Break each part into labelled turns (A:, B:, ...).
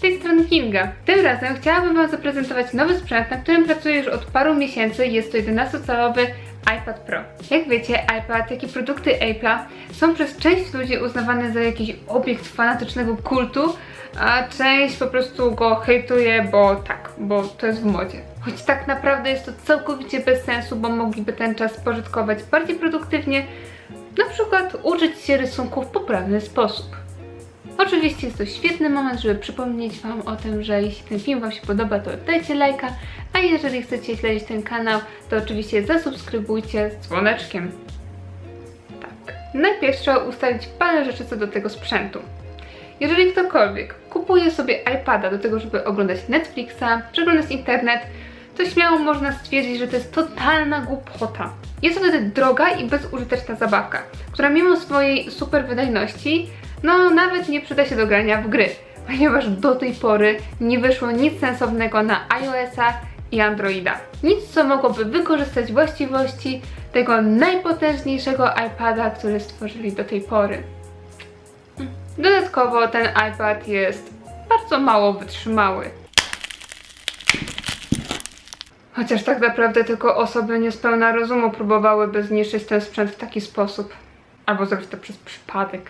A: z tej strony Kinga. Tym razem chciałabym Wam zaprezentować nowy sprzęt, na którym pracuję już od paru miesięcy. Jest to 11-calowy iPad Pro. Jak wiecie, iPad, jak i produkty Apple'a są przez część ludzi uznawane za jakiś obiekt fanatycznego kultu, a część po prostu go hejtuje, bo to jest w modzie. Choć tak naprawdę jest to całkowicie bez sensu, bo mogliby ten czas spożytkować bardziej produktywnie, na przykład uczyć się rysunku w poprawny sposób. Oczywiście jest to świetny moment, żeby przypomnieć Wam o tym, że jeśli ten film Wam się podoba, to dajcie lajka, a jeżeli chcecie śledzić ten kanał, to oczywiście zasubskrybujcie z dzwoneczkiem. Tak. Najpierw trzeba ustalić parę rzeczy co do tego sprzętu. Jeżeli ktokolwiek kupuje sobie iPada do tego, żeby oglądać Netflixa, przeglądać internet, to śmiało można stwierdzić, że to jest totalna głupota. Jest to wtedy droga i bezużyteczna zabawka, która mimo swojej super wydajności, nawet nie przyda się do grania w gry, ponieważ do tej pory nie wyszło nic sensownego na iOS-a i Androida. Nic, co mogłoby wykorzystać właściwości tego najpotężniejszego iPada, który stworzyli do tej pory. Dodatkowo ten iPad jest bardzo mało wytrzymały. Chociaż tak naprawdę tylko osoby niespełna rozumu próbowałyby zniszczyć ten sprzęt w taki sposób. Albo zrobić to przez przypadek.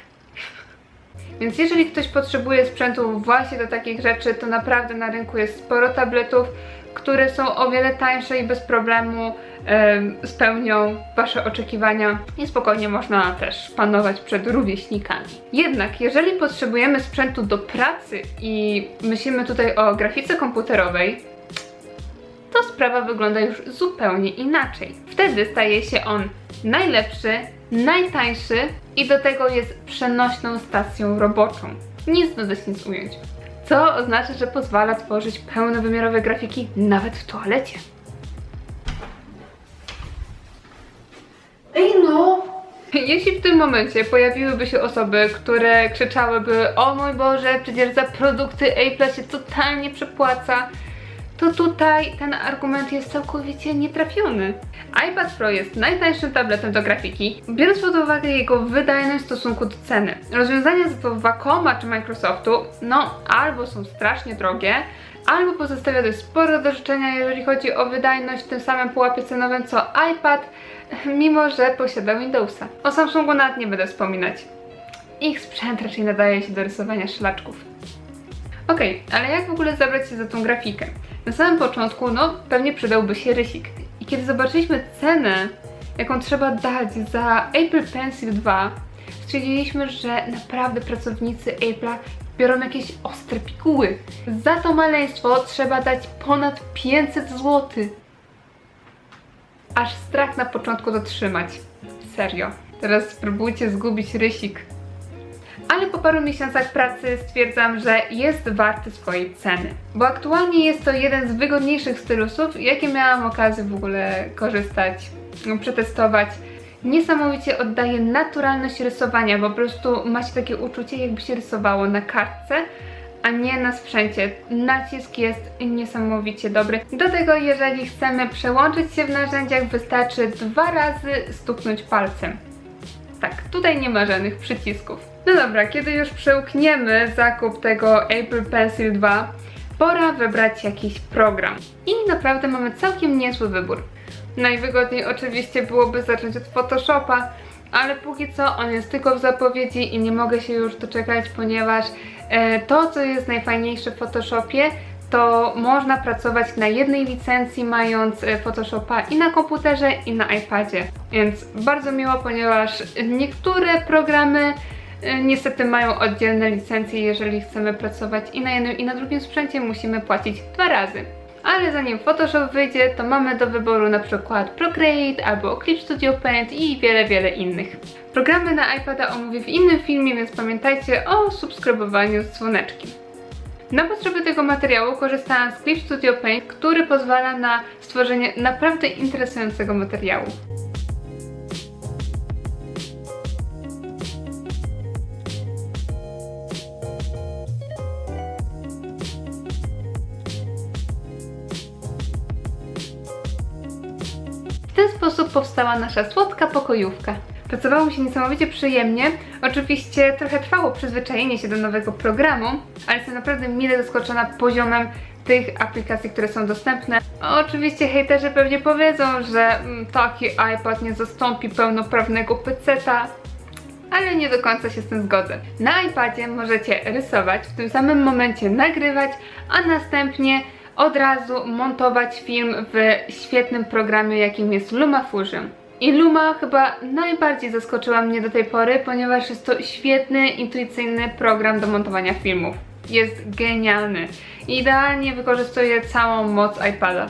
A: Więc jeżeli ktoś potrzebuje sprzętu właśnie do takich rzeczy, to naprawdę na rynku jest sporo tabletów, które są o wiele tańsze i bez problemu spełnią Wasze oczekiwania i spokojnie można też panować przed rówieśnikami. Jednak jeżeli potrzebujemy sprzętu do pracy i myślimy tutaj o grafice komputerowej, to sprawa wygląda już zupełnie inaczej. Wtedy staje się on najlepszy, najtańszy i do tego jest przenośną stacją roboczą. Nic dodać, nic ująć. Co oznacza, że pozwala tworzyć pełnowymiarowe grafiki nawet w toalecie.
B: Ej no!
A: Jeśli w tym momencie pojawiłyby się osoby, które krzyczałyby: o mój Boże, przecież za produkty Apple'a się totalnie przepłaca, to tutaj ten argument jest całkowicie nietrafiony. iPad Pro jest najtańszym tabletem do grafiki, biorąc pod uwagę jego wydajność w stosunku do ceny. Rozwiązania za to Wacoma czy Microsoftu, albo są strasznie drogie, albo pozostawia dość sporo do życzenia, jeżeli chodzi o wydajność w tym samym pułapie cenowym co iPad, mimo że posiada Windowsa. O Samsungu nawet nie będę wspominać. Ich sprzęt raczej nadaje się do rysowania szlaczków. Okej, ale jak w ogóle zabrać się za tą grafikę? Na samym początku, pewnie przydałby się rysik. I kiedy zobaczyliśmy cenę, jaką trzeba dać za Apple Pencil 2, stwierdziliśmy, że naprawdę pracownicy Apple'a biorą jakieś ostre piguły. Za to maleństwo trzeba dać ponad 500 zł. Aż strach na początku dotrzymać. Serio. Teraz spróbujcie zgubić rysik. Ale po paru miesiącach pracy stwierdzam, że jest warty swojej ceny. Bo aktualnie jest to jeden z wygodniejszych stylusów, jakie miałam okazję w ogóle korzystać, przetestować. Niesamowicie oddaje naturalność rysowania, po prostu macie takie uczucie, jakby się rysowało na kartce, a nie na sprzęcie. Nacisk jest niesamowicie dobry. Do tego, jeżeli chcemy przełączyć się w narzędziach, wystarczy 2 razy stuknąć palcem. Tak, tutaj nie ma żadnych przycisków. No dobra, kiedy już przełkniemy zakup tego Apple Pencil 2, pora wybrać jakiś program. I naprawdę mamy całkiem niezły wybór. Najwygodniej oczywiście byłoby zacząć od Photoshopa, ale póki co on jest tylko w zapowiedzi i nie mogę się już doczekać, ponieważ to, co jest najfajniejsze w Photoshopie, to można pracować na jednej licencji, mając Photoshopa i na komputerze, i na iPadzie. Więc bardzo miło, ponieważ niektóre programy niestety mają oddzielne licencje. Jeżeli chcemy pracować i na jednym, i na drugim sprzęcie, musimy płacić 2 razy. Ale zanim Photoshop wyjdzie, to mamy do wyboru na przykład Procreate albo Clip Studio Paint i wiele innych. Programy na iPada omówię w innym filmie, więc pamiętajcie o subskrybowaniu z dzwoneczkiem. Na potrzeby tego materiału korzystałam z Clip Studio Paint, który pozwala na stworzenie naprawdę interesującego materiału. W ten sposób powstała nasza słodka pokojówka. Pracowało mi się niesamowicie przyjemnie. Oczywiście trochę trwało przyzwyczajenie się do nowego programu, ale jestem naprawdę mile zaskoczona poziomem tych aplikacji, które są dostępne. Oczywiście hejterzy pewnie powiedzą, że taki iPad nie zastąpi pełnoprawnego peceta, ale nie do końca się z tym zgodzę. Na iPadzie możecie rysować, w tym samym momencie nagrywać, a następnie od razu montować film w świetnym programie, jakim jest LumaFusion. I Luma chyba najbardziej zaskoczyła mnie do tej pory, ponieważ jest to świetny, intuicyjny program do montowania filmów. Jest genialny. Idealnie wykorzystuje całą moc iPada.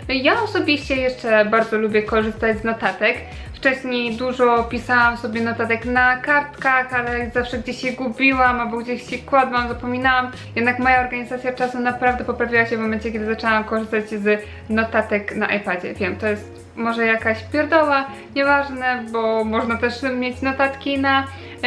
A: Ja osobiście jeszcze bardzo lubię korzystać z notatek. Wcześniej dużo pisałam sobie notatek na kartkach, ale zawsze gdzieś się gubiłam albo gdzieś się kładłam, zapominałam. Jednak moja organizacja czasu naprawdę poprawiła się w momencie, kiedy zaczęłam korzystać z notatek na iPadzie. Wiem, to jest może jakaś pierdoła, nieważne, bo można też mieć notatki na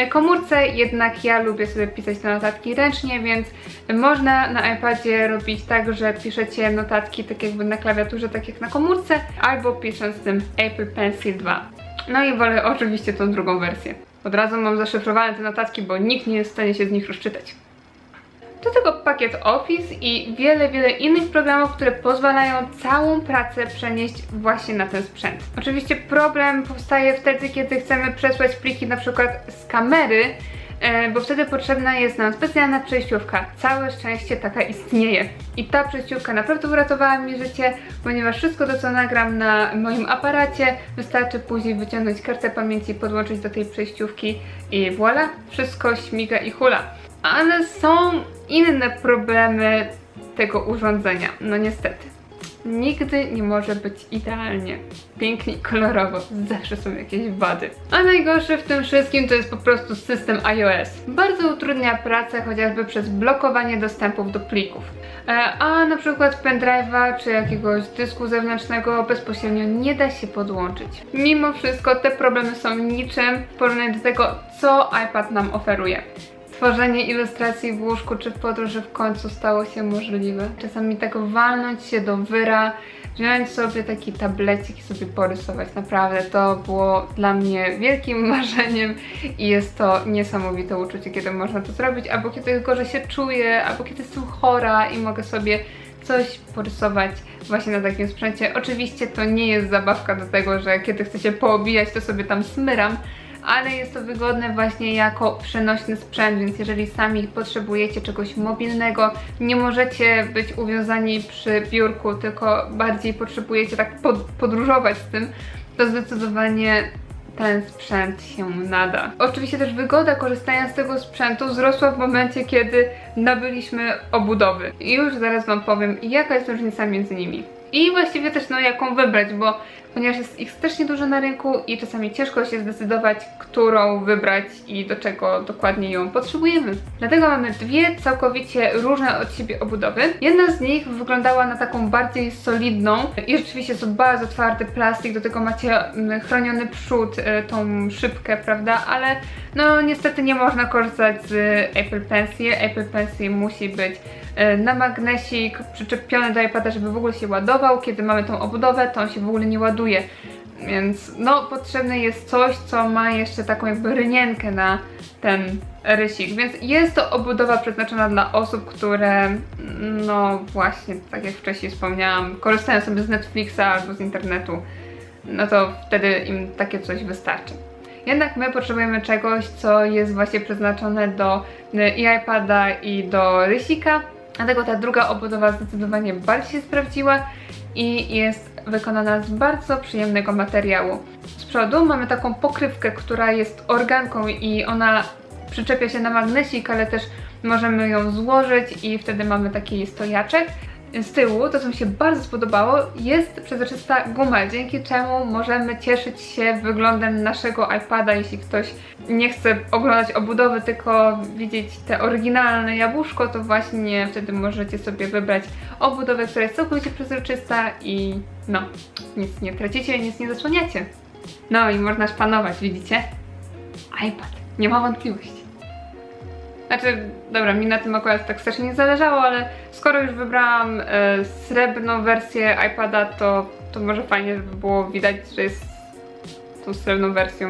A: komórce, jednak ja lubię sobie pisać te notatki ręcznie, więc można na iPadzie robić tak, że piszecie notatki tak jakby na klawiaturze, tak jak na komórce, albo pisząc tym Apple Pencil 2. No i wolę oczywiście tą drugą wersję. Od razu mam zaszyfrowane te notatki, bo nikt nie jest w stanie się z nich rozczytać. Do tego pakiet Office i wiele innych programów, które pozwalają całą pracę przenieść właśnie na ten sprzęt. Oczywiście problem powstaje wtedy, kiedy chcemy przesłać pliki na przykład z kamery, bo wtedy potrzebna jest nam specjalna przejściówka. Całe szczęście taka istnieje. I ta przejściówka naprawdę uratowała mi życie, ponieważ wszystko to, co nagram na moim aparacie, wystarczy później wyciągnąć kartę pamięci, podłączyć do tej przejściówki i voilà, wszystko śmiga i hula. Ale są inne problemy tego urządzenia, no niestety. Nigdy nie może być idealnie, pięknie i kolorowo, zawsze są jakieś wady. A najgorsze w tym wszystkim to jest po prostu system iOS. Bardzo utrudnia pracę chociażby przez blokowanie dostępów do plików. A na przykład pendrive'a czy jakiegoś dysku zewnętrznego bezpośrednio nie da się podłączyć. Mimo wszystko te problemy są niczym w porównaniu do tego, co iPad nam oferuje. Tworzenie ilustracji w łóżku czy w podróży w końcu stało się możliwe. Czasami tak walnąć się do wyra, wziąć sobie taki tablecik i sobie porysować. Naprawdę to było dla mnie wielkim marzeniem i jest to niesamowite uczucie, kiedy można to zrobić, albo kiedy gorzej się czuję, albo kiedy jestem chora i mogę sobie coś porysować właśnie na takim sprzęcie. Oczywiście to nie jest zabawka do tego, że kiedy chcę się poobijać, to sobie tam smyram, ale jest to wygodne właśnie jako przenośny sprzęt, więc jeżeli sami potrzebujecie czegoś mobilnego, nie możecie być uwiązani przy biurku, tylko bardziej potrzebujecie tak podróżować z tym, to zdecydowanie ten sprzęt się nada. Oczywiście też wygoda korzystania z tego sprzętu wzrosła w momencie, kiedy nabyliśmy obudowy. I już zaraz Wam powiem, jaka jest różnica między nimi. I właściwie też jaką wybrać, bo ponieważ jest ich strasznie dużo na rynku i czasami ciężko się zdecydować, którą wybrać i do czego dokładnie ją potrzebujemy. Dlatego mamy dwie całkowicie różne od siebie obudowy. Jedna z nich wyglądała na taką bardziej solidną i rzeczywiście jest to bardzo twardy plastik, do tego macie chroniony przód, tą szybkę, prawda, ale no niestety nie można korzystać z Apple Pencil. Apple Pencil musi być na magnesik przyczepiony do iPada, żeby w ogóle się ładował. Kiedy mamy tą obudowę, to on się w ogóle nie ładuje. Więc no potrzebne jest coś, co ma jeszcze taką jakby rynienkę na ten rysik. Więc jest to obudowa przeznaczona dla osób, które no właśnie, tak jak wcześniej wspomniałam, korzystają sobie z Netflixa albo z internetu. No to wtedy im takie coś wystarczy. Jednak my potrzebujemy czegoś, co jest właśnie przeznaczone do i iPada i do rysika. Dlatego ta druga obudowa zdecydowanie bardziej się sprawdziła i jest wykonana z bardzo przyjemnego materiału. Z przodu mamy taką pokrywkę, która jest organką i ona przyczepia się na magnesik, ale też możemy ją złożyć i wtedy mamy taki stojaczek. Z tyłu, to co mi się bardzo spodobało, jest przezroczysta guma, dzięki czemu możemy cieszyć się wyglądem naszego iPada, jeśli ktoś nie chce oglądać obudowy, tylko widzieć te oryginalne jabłuszko, to właśnie wtedy możecie sobie wybrać obudowę, która jest całkowicie przezroczysta i no, nic nie tracicie, nic nie zasłaniacie. No i można szpanować, widzicie? iPad, nie ma wątpliwości. Znaczy, dobra, mi na tym akurat tak strasznie nie zależało, ale skoro już wybrałam srebrną wersję iPada, to może fajnie, żeby było widać, że jest tą srebrną wersją.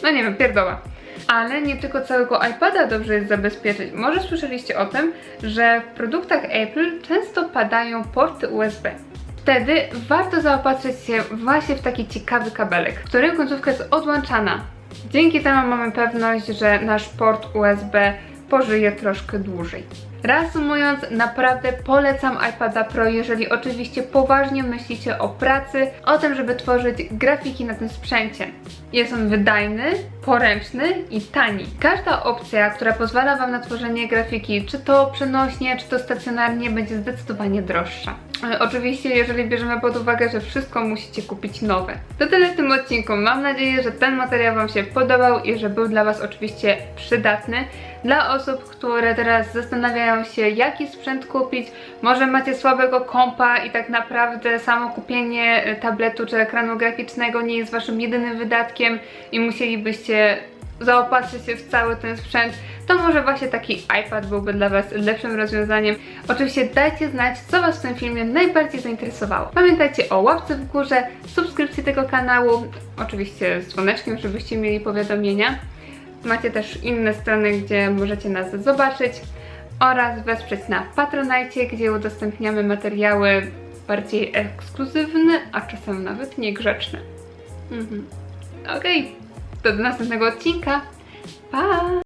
A: No nie wiem, pierdoła. Ale nie tylko całego iPada dobrze jest zabezpieczyć. Może słyszeliście o tym, że w produktach Apple często padają porty USB. Wtedy warto zaopatrzyć się właśnie w taki ciekawy kabelek, w którym końcówka jest odłączana. Dzięki temu mamy pewność, że nasz port USB pożyje troszkę dłużej. Reasumując, naprawdę polecam iPada Pro, jeżeli oczywiście poważnie myślicie o pracy, o tym, żeby tworzyć grafiki na tym sprzęcie. Jest on wydajny, poręczny i tani. Każda opcja, która pozwala Wam na tworzenie grafiki, czy to przenośnie, czy to stacjonarnie, będzie zdecydowanie droższa. Oczywiście, jeżeli bierzemy pod uwagę, że wszystko musicie kupić nowe. To tyle w tym odcinku. Mam nadzieję, że ten materiał Wam się podobał i że był dla Was oczywiście przydatny. Dla osób, które teraz zastanawiają się, jaki sprzęt kupić, może macie słabego kompa i tak naprawdę samo kupienie tabletu czy ekranu graficznego nie jest Waszym jedynym wydatkiem i musielibyście zaopatrzyć się w cały ten sprzęt, to może właśnie taki iPad byłby dla Was lepszym rozwiązaniem. Oczywiście dajcie znać, co Was w tym filmie najbardziej zainteresowało. Pamiętajcie o łapce w górze, subskrypcji tego kanału, oczywiście z dzwoneczkiem, żebyście mieli powiadomienia. Macie też inne strony, gdzie możecie nas zobaczyć oraz wesprzeć na Patronite, gdzie udostępniamy materiały bardziej ekskluzywne, a czasem nawet niegrzeczne. Okej, to do następnego odcinka. Pa!